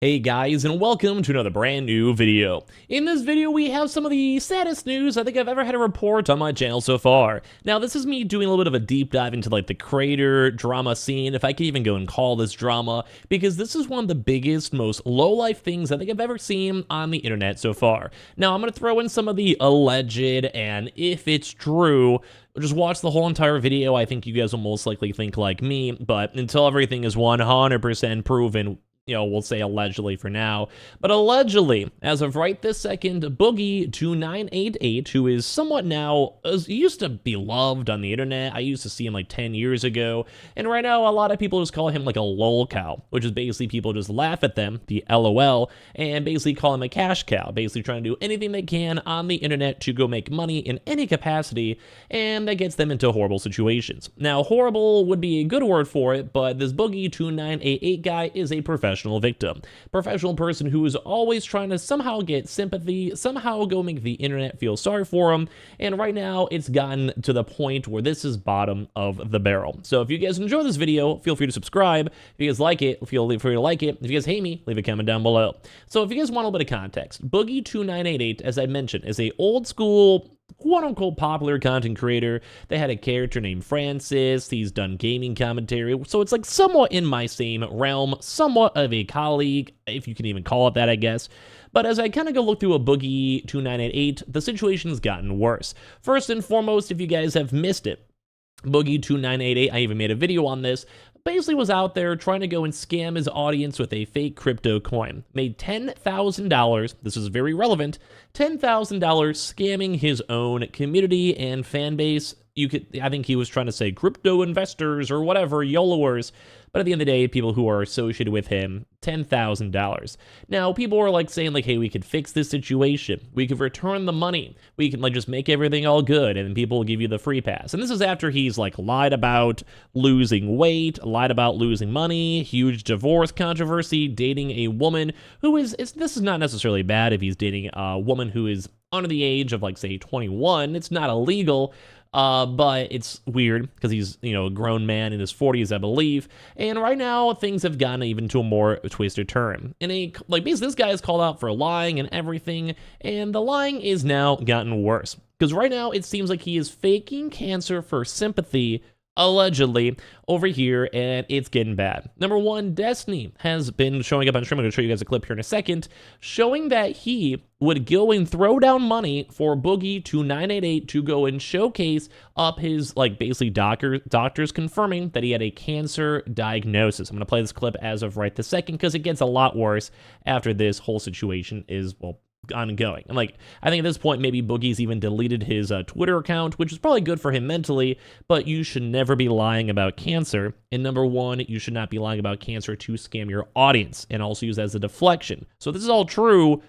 Hey guys, and welcome to another brand new video. In this video, we have some of the saddest news I think I've ever had to report on my channel so far. Now, this is me doing a little bit of a deep dive into like the creator drama scene, if I could even go and call this drama, because this is one of the biggest, most low-life things I think I've ever seen on the internet so far. Now, I'm going to throw in some of the alleged, and if it's true, just watch the whole entire video. I think you guys will most likely think like me, but until everything is 100% proven, we'll say allegedly for now, but allegedly, as of right this second, Boogie2988, who is somewhat now, used to be loved on the internet. I used to see him like 10 years ago, and right now a lot of people just call him like a lol cow, which is basically people just laugh at them, the LOL, and basically call him a cash cow, basically trying to do anything they can on the internet to go make money in any capacity, and that gets them into horrible situations. Now, horrible would be a good word for it, but this Boogie2988 guy is a professional victim. Professional person who is always trying to somehow get sympathy, somehow go make the internet feel sorry for him, and right now it's gotten to the point where this is bottom of the barrel. So if you guys enjoy this video, feel free to subscribe. If you guys like it, feel free to like it. If you guys hate me, leave a comment down below. So if you guys want a little bit of context, Boogie2988, as I mentioned, is a old school, quote-unquote popular content creator. They had a character named Francis. He's done gaming commentary, so it's like somewhat in my same realm, somewhat of a colleague, if you can even call it that, I guess. But as I kind of go look through a Boogie2988, the situation's gotten worse. First and foremost, if you guys have missed it, Boogie2988, I even made a video on this, basically was out there trying to go and scam his audience with a fake crypto coin. Made $10,000, this is very relevant, $10,000 scamming his own community and fan base. I think he was trying to say crypto investors or whatever, YOLOers, but at the end of the day, people who are associated with him, $10,000. Now, people are like saying like, hey, we could fix this situation. We could return the money. We can like just make everything all good, and then people will give you the free pass. And this is after he's like lied about losing weight, lied about losing money, huge divorce controversy, dating a woman who this is not necessarily bad if he's dating a woman who is under the age of like say 21. It's not illegal. But it's weird because he's, a grown man in his 40s, I believe. And right now, things have gotten even to a more twisted turn. And basically, this guy is called out for lying and everything, and the lying is now gotten worse. Because right now, it seems like he is faking cancer for sympathy, allegedly, over here, and it's getting bad. Number one, Destiny has been showing up on stream. I'm going to show you guys a clip here in a second, showing that he would go and throw down money for Boogie2988 to go and showcase up his, basically doctors confirming that he had a cancer diagnosis. I'm going to play this clip as of right this second because it gets a lot worse after this whole situation is, ongoing. And I think at this point, maybe Boogie's even deleted his Twitter account, which is probably good for him mentally, but you should never be lying about cancer. And number one, you should not be lying about cancer to scam your audience and also use as a deflection. So this is all true.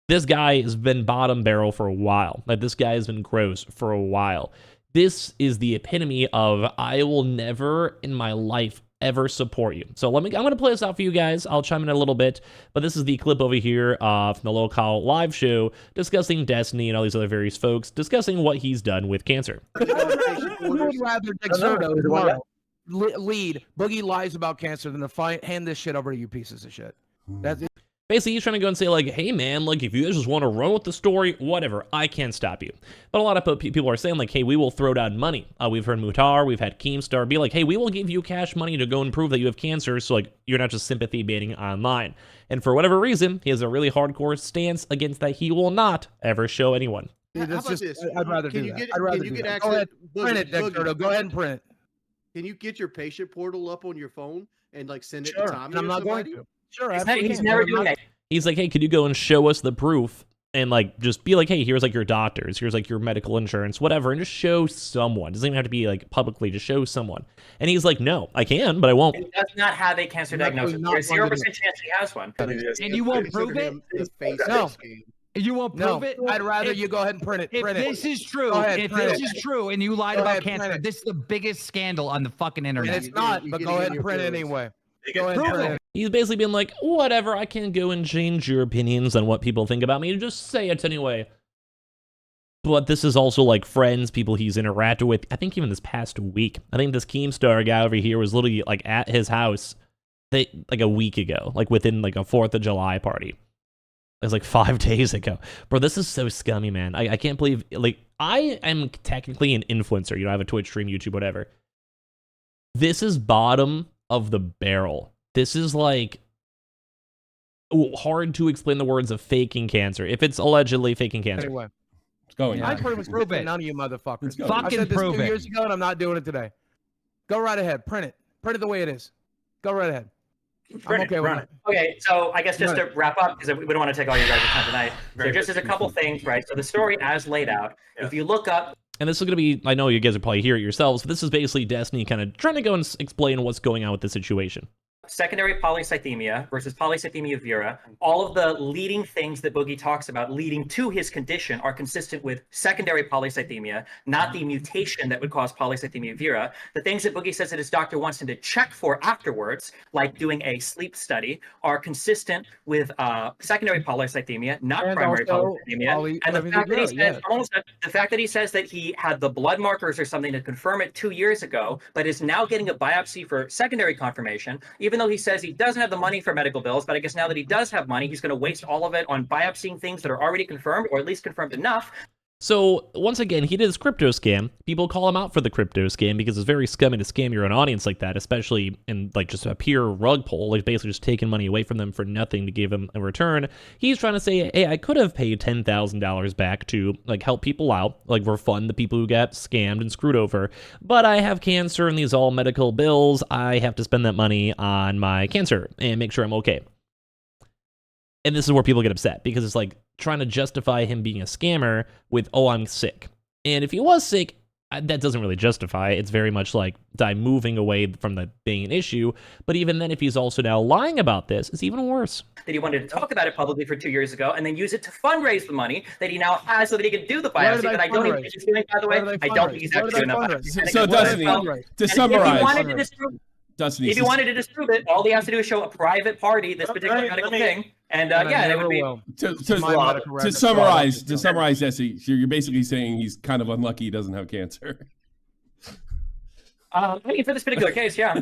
This guy has been bottom barrel for a while. This guy has been gross for a while. This is the epitome of I will never in my life ever support you. So I'm going to play this out for you guys. I'll chime in a little bit, but this is the clip over here from the local live show discussing Destiny and all these other various folks discussing what he's done with cancer. Lead. Boogie lies about cancer, then hand this shit over to you pieces of shit. That's it. Basically, he's trying to go and say, hey, man, if you guys just want to run with the story, whatever, I can't stop you. But a lot of people are saying, hey, we will throw down money. We've heard Mutar, we've had Keemstar be like, hey, we will give you cash money to go and prove that you have cancer, so, you're not just sympathy baiting online. And for whatever reason, he has a really hardcore stance against that he will not ever show anyone. I'd rather do that. I'd rather do that. Go ahead, print it, Dexterdo. Go ahead and print it. Can you get your patient portal up on your phone and, send it to Tommy I'm not going to. Sure, he's never doing that. He's like, hey, could you go and show us the proof and just be like, hey, here's your doctors, here's your medical insurance, whatever, and just show someone. It doesn't even have to be publicly, just show someone. And he's like, no, I can, but I won't. That's not have a cancer diagnosis. There's 0% chance he has one. And you won't prove it? No. You won't prove it? I'd rather you go ahead and print it. If this is true, and you lied about cancer, this is the biggest scandal on the fucking internet. And it's not, but go ahead and print it anyway. Go ahead and print it. He's basically been like, whatever, I can't go and change your opinions on what people think about me. Just say it anyway. But this is also friends, people he's interacted with. I think even this past week, I think this Keemstar guy over here was literally at his house like a week ago, like within like a 4th of July party. It was like 5 days ago. Bro, this is so scummy, man. I can't believe, like, I am technically an influencer. You know, I have a Twitch stream, YouTube, whatever. This is bottom of the barrel. This is like hard to explain the words of faking cancer. If it's allegedly faking cancer. Anyway, it's going. I pretty much prove it. None of you motherfuckers. Fucking I said this prove 2 it. years ago, and I'm not doing it today. Go right ahead. Print it. Print it the way it is. Go right ahead. I'm okay with it. Okay, so I guess just to wrap up, because we don't want to take all your guys' time tonight. So just as a couple things, right? So the story as laid out, if you look up. And this is going to be, I know you guys will probably hear it yourselves, but this is basically Destiny kind of trying to go and explain what's going on with the situation. Secondary polycythemia versus polycythemia vera, all of the leading things that Boogie talks about leading to his condition are consistent with secondary polycythemia, not the mutation that would cause polycythemia vera. The things that Boogie says that his doctor wants him to check for afterwards, like doing a sleep study, are consistent with secondary polycythemia, not And primary also polycythemia. And the fact that he says that he had the blood markers or something to confirm it 2 years ago, but is now getting a biopsy for secondary confirmation, even though he says he doesn't have the money for medical bills, but I guess now that he does have money, he's going to waste all of it on biopsying things that are already confirmed, or at least confirmed enough. So, once again, he did his crypto scam. People call him out for the crypto scam because it's very scummy to scam your own audience like that, especially in, like, just a pure rug pull, like, basically just taking money away from them for nothing to give them a return. He's trying to say, hey, I could have paid $10,000 back to, like, help people out, like, refund the people who got scammed and screwed over, but I have cancer and these all medical bills. I have to spend that money on my cancer and make sure I'm okay. And this is where people get upset, because it's like trying to justify him being a scammer with, oh, I'm sick. And if he was sick, that doesn't really justify it. It's very much like moving away from the being an issue. But even then, if he's also now lying about this, it's even worse. That he wanted to talk about it publicly for 2 years ago and then use it to fundraise the money that he now has so that he can do the biopsy. But I don't even think he's doing, by the way, I don't think he's actually doing that. So Destiny, to summarize. If he wanted to disprove it, all he has to do is show a private party this particular medical thing, and yeah, it would be. To summarize, Jesse, you're basically saying he's kind of unlucky he doesn't have cancer. I mean, for this particular case, yeah.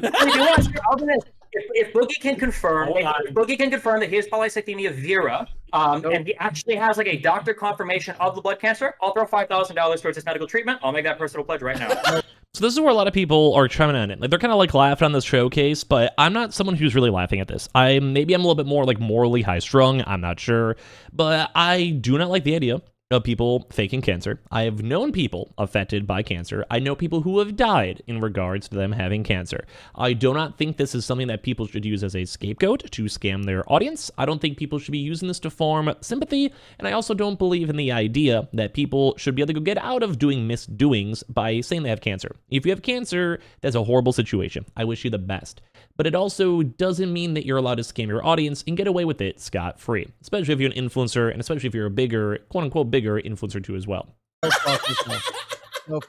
If Boogie can confirm, that he has polycythemia vera, and he actually has like a doctor confirmation of the blood cancer, I'll throw $5,000 towards his medical treatment. I'll make that personal pledge right now. So this is where a lot of people are trying on it. Like, they're kind of like laughing on this showcase, but I'm not someone who's really laughing at this. Maybe I'm a little bit more like morally high strung. I'm not sure, but I do not like the idea of people faking cancer. I have known people affected by cancer. I know people who have died in regards to them having cancer. I do not think this is something that people should use as a scapegoat to scam their audience. I don't think people should be using this to form sympathy, and I also don't believe in the idea that people should be able to get out of doing misdoings by saying they have cancer. If you have cancer, that's a horrible situation. I wish you the best. But it also doesn't mean that you're allowed to scam your audience and get away with it scot-free, especially if you're an influencer, and especially if you're a bigger, quote-unquote, bigger influencer too as well. No,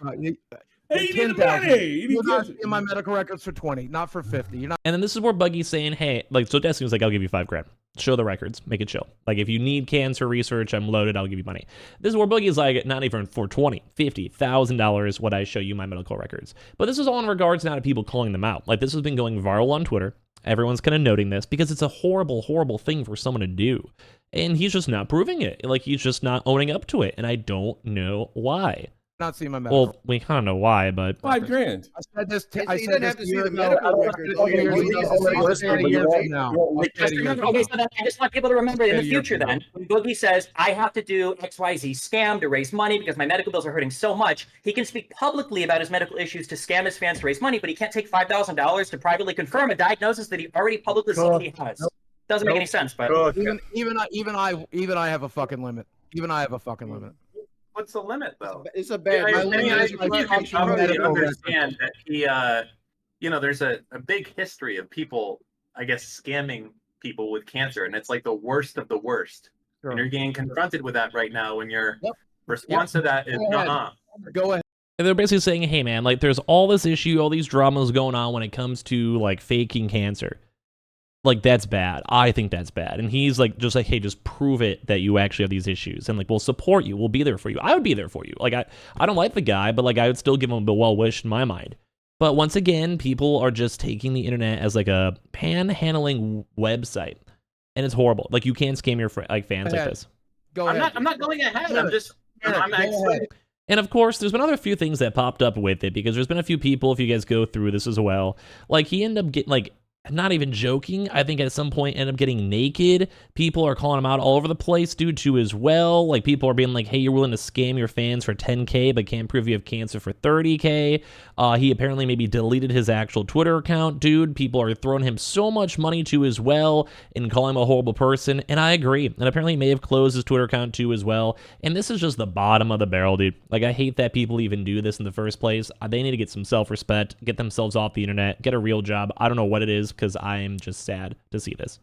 Hey, you need the money! You're not in my medical records for 20, not for 50. You're not. And then this is where Buggie's saying, hey, like, so Destiny was like, I'll give you $5,000. Show the records, make it show. Like, if you need cancer research, I'm loaded, I'll give you money. This is where Boogie's like, not even for $20,000, $50,000 would I show you my medical records. But this is all in regards now to people calling them out. Like, this has been going viral on Twitter. Everyone's kind of noting this because it's a horrible, horrible thing for someone to do. And he's just not proving it. Like, he's just not owning up to it. And I don't know why. Not seeing my medical. Well, we kind of know why, but $5,000. I said this. I said this to see the medical records. Okay, so then I just want people to remember in the future then, when Boogie says, I have to do XYZ scam to raise money because my medical bills are hurting so much, he can speak publicly about his medical issues to scam his fans to raise money, but he can't take $5,000 to privately confirm a diagnosis that he already publicly said he has. Doesn't make any sense, but even I have a fucking limit. Even I have a fucking limit. What's the limit, though? It's a bad. I understand that he, there's a big history of people, I guess, scamming people with cancer, and it's like the worst of the worst. Sure. And you're getting confronted with that right now, and your response to that is, Go ahead. And they're basically saying, hey, man, like, there's all this issue, all these dramas going on when it comes to, like, faking cancer. Like, that's bad. I think that's bad. And he's like, just like, hey, just prove it that you actually have these issues. And like, we'll support you. We'll be there for you. I would be there for you. Like, I don't like the guy, but like, I would still give him a well wish in my mind. But once again, people are just taking the internet as like a panhandling website, and it's horrible. Like you can't scam your fans like this. I'm not going ahead. I'm excited. And of course, there's been other few things that popped up with it, because there's been a few people, if you guys go through this as well, like he ended up getting, like, not even joking, I think at some point ended up getting naked. People are calling him out all over the place due to as well. Like people are being like, hey, you're willing to scam your fans for 10K, but can't prove you have cancer for 30K. He apparently maybe deleted his actual Twitter account, dude. People are throwing him so much money too as well and calling him a horrible person. And I agree. And apparently he may have closed his Twitter account too as well. And this is just the bottom of the barrel, dude. Like I hate that people even do this in the first place. They need to get some self-respect, get themselves off the internet, get a real job. I don't know what it is, because I am just sad to see this.